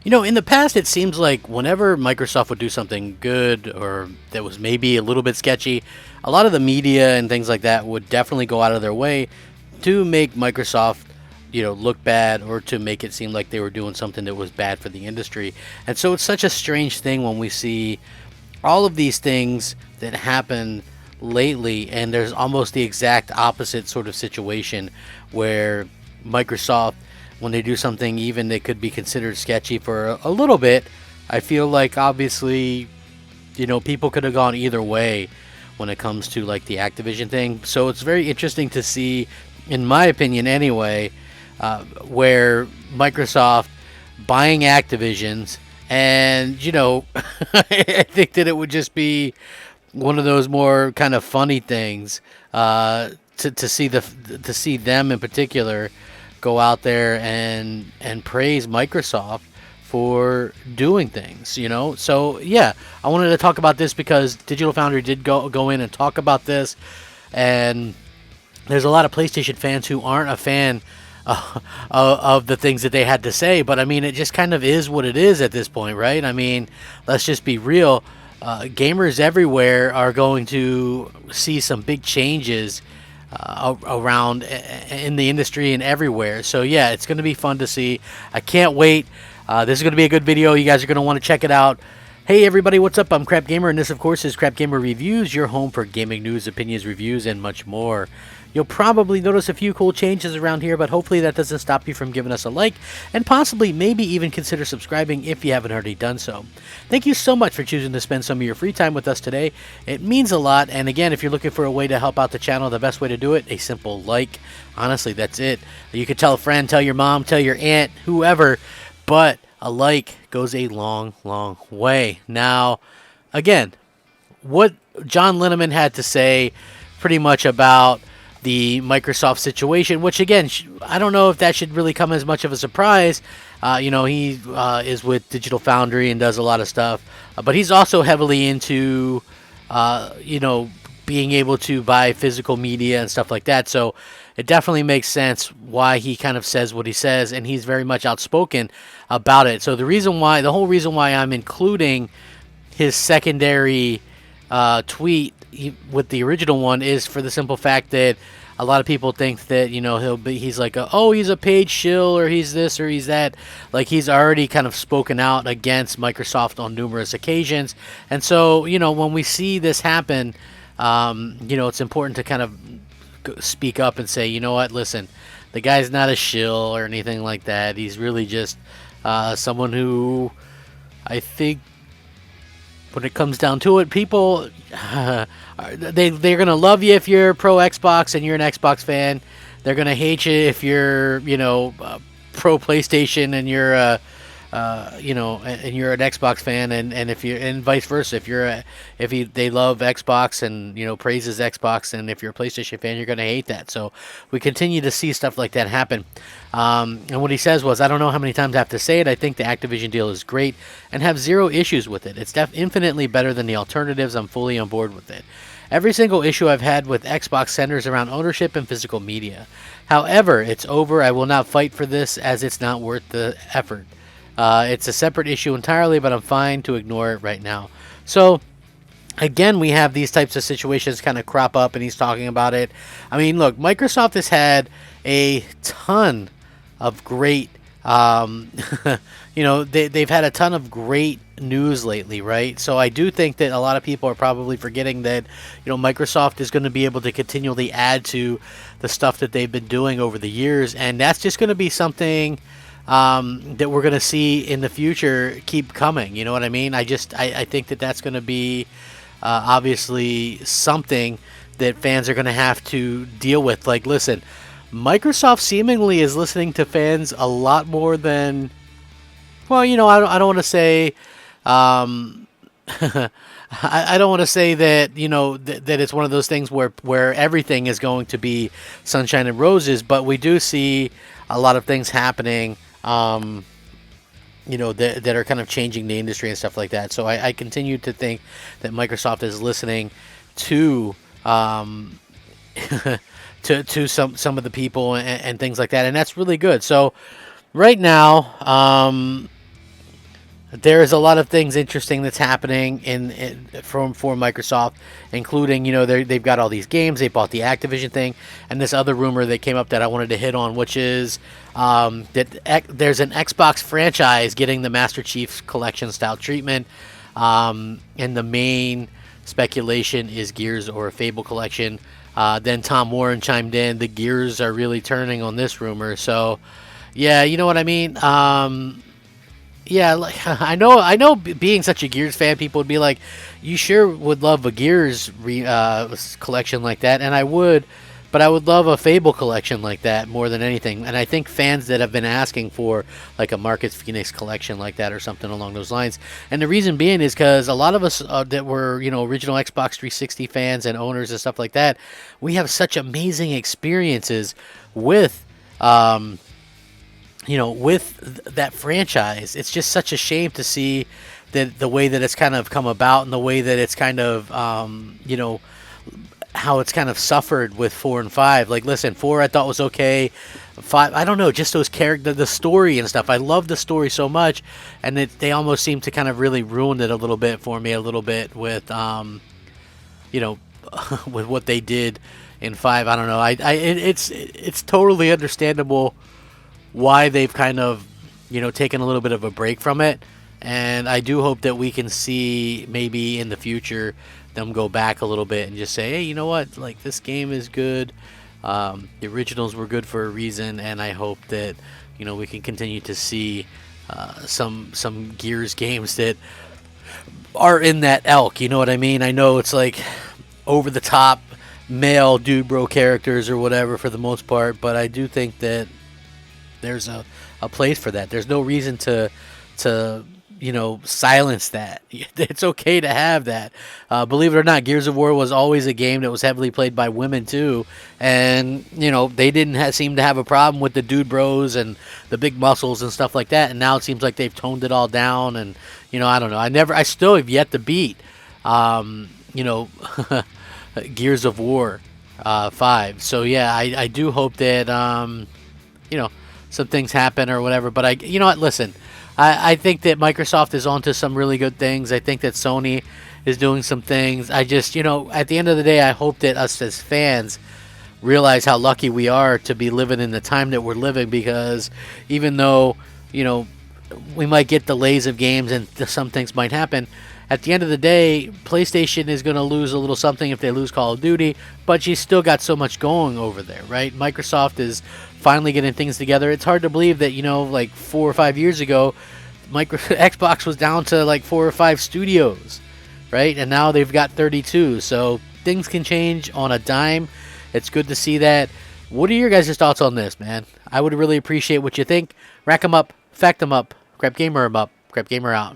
In the past, it seems like whenever Microsoft would do something good or that was maybe a little bit sketchy, a lot of the media and things like that would definitely go out of their way to make Microsoft, look bad or to make it seem like they were doing something that was bad for the industry. And so it's such a strange thing when we see all of these things that happen lately, and there's almost the exact opposite sort of situation where Microsoft, when they do something even that could be considered sketchy for a little bit, I feel like obviously, people could have gone either way when it comes to like the Activision thing. So it's very interesting to see, in my opinion anyway, where Microsoft buying Activision's, and I think that it would just be one of those more kind of funny things to see them in particular go out there and praise Microsoft for doing things, So yeah, I wanted to talk about this because Digital Foundry did go in and talk about this, and there's a lot of PlayStation fans who aren't a fan of the things that they had to say. But I mean, it just kind of is what it is at this point, right? I mean, let's just be real. Gamers everywhere are going to see some big changes around in the industry and everywhere. So yeah, it's going to be fun to see. I can't wait. This is going to be a good video. You guys are going to want to check it out. Hey everybody, what's up? I'm Crapgamer, and this of course is Crapgamer Reviews, your home for gaming news, opinions, reviews, and much more. You'll probably notice a few cool changes around here, but hopefully that doesn't stop you from giving us a like, and possibly maybe even consider subscribing if you haven't already done so. Thank you so much for choosing to spend some of your free time with us today. It means a lot, and again, if you're looking for a way to help out the channel, the best way to do it, a simple like. Honestly, that's it. You could tell a friend, tell your mom, tell your aunt, whoever, but a like goes a long, long way. Now, again, what John Linneman had to say pretty much about the Microsoft situation, which again, I don't know if that should really come as much of a surprise. He is with Digital Foundry and does a lot of stuff, but he's also heavily into, being able to buy physical media and stuff like that. So it definitely makes sense why he kind of says what he says, and he's very much outspoken about it. So the whole reason why I'm including his secondary tweet with the original one is for the simple fact that a lot of people think that he's like he's a paid shill, or he's this or he's that. Like, he's already kind of spoken out against Microsoft on numerous occasions, and so when we see this happen, it's important to kind of speak up and say, you know what, listen, the guy's not a shill or anything like that. He's really just someone who, I think, when it comes down to it, people they're gonna love you if you're pro Xbox and you're an Xbox fan. They're gonna hate you if you're pro PlayStation and you're and you're an Xbox fan, and if you're, and vice versa. They love Xbox and praises Xbox, and if you're a PlayStation fan, you're gonna hate that. So we continue to see stuff like that happen. And what he says was, I don't know how many times I have to say it. I think the Activision deal is great and have zero issues with it. It's infinitely better than the alternatives. I'm fully on board with it. Every single issue I've had with Xbox centers around ownership and physical media. However, it's over. I will not fight for this as it's not worth the effort. It's a separate issue entirely, but I'm fine to ignore it right now. So, again, we have these types of situations kind of crop up, and he's talking about it. I mean, look, Microsoft has had a ton of great, they've had a ton of great news lately, right? So I do think that a lot of people are probably forgetting that, Microsoft is going to be able to continually add to the stuff that they've been doing over the years, and that's just going to be something that we're going to see in the future keep coming. You know what I mean? I think that that's going to be obviously something that fans are going to have to deal with. Like, listen, Microsoft seemingly is listening to fans a lot more than, well, I don't want to say, I don't want to say that, that it's one of those things where everything is going to be sunshine and roses, but we do see a lot of things happening, that are kind of changing the industry and stuff like that. So I continue to think that Microsoft is listening to to some of the people and things like that, and that's really good. So right now, there is a lot of things interesting that's happening from for Microsoft, including they've got all these games. They bought the Activision thing, and this other rumor that came up that I wanted to hit on, which is there's an Xbox franchise getting the Master Chief Collection style treatment, and the main speculation is Gears or a Fable collection. Then Tom Warren chimed in, the gears are really turning on this rumor. So, yeah, you know what I mean. Yeah, like I know. Being such a Gears fan, people would be like, "You sure would love a Gears collection like that," and I would, but I would love a Fable collection like that more than anything. And I think fans that have been asking for like a Marcus Phoenix collection like that or something along those lines, and the reason being is because a lot of us that were original Xbox 360 fans and owners and stuff like that, we have such amazing experiences with. That franchise. It's just such a shame to see that the way that it's kind of come about and the way that it's kind of, how it's kind of suffered with 4 and 5. Like, listen, 4 I thought was okay. 5, I don't know, just those characters, the story and stuff. I love the story so much, and they almost seem to kind of really ruin it a little bit for me, a little bit with, with what they did in 5. I don't know. It's totally understandable why they've kind of, taken a little bit of a break from it. And I do hope that we can see maybe in the future them go back a little bit and just say, hey, you know what? Like, this game is good. The originals were good for a reason. And I hope that, we can continue to see some Gears games that are in that elk. You know what I mean? I know it's like over the top male dude bro characters or whatever for the most part. But I do think that there's a place for that. There's no reason to silence that. It's okay to have that. Believe it or not, Gears of War was always a game that was heavily played by women too, and they didn't seem to have a problem with the dude bros and the big muscles and stuff like that. And now it seems like they've toned it all down. And I don't know. I still have yet to beat Gears of War 5. So yeah, I do hope that some things happen or whatever. But listen, I think that Microsoft is onto some really good things. I think that Sony is doing some things. I just, at the end of the day, I hope that us as fans realize how lucky we are to be living in the time that we're living, because even though, we might get delays of games and some things might happen, at the end of the day, PlayStation is going to lose a little something if they lose Call of Duty, but you still got so much going over there, right? Microsoft is finally getting things together. It's hard to believe that, like 4 or 5 years ago, Xbox was down to like 4 or 5 studios, right? And now they've got 32. So things can change on a dime. It's good to see that. What are your guys' thoughts on this, man? I would really appreciate what you think. Rack 'em up, fact 'em up, Crapgamer 'em up, Crapgamer out.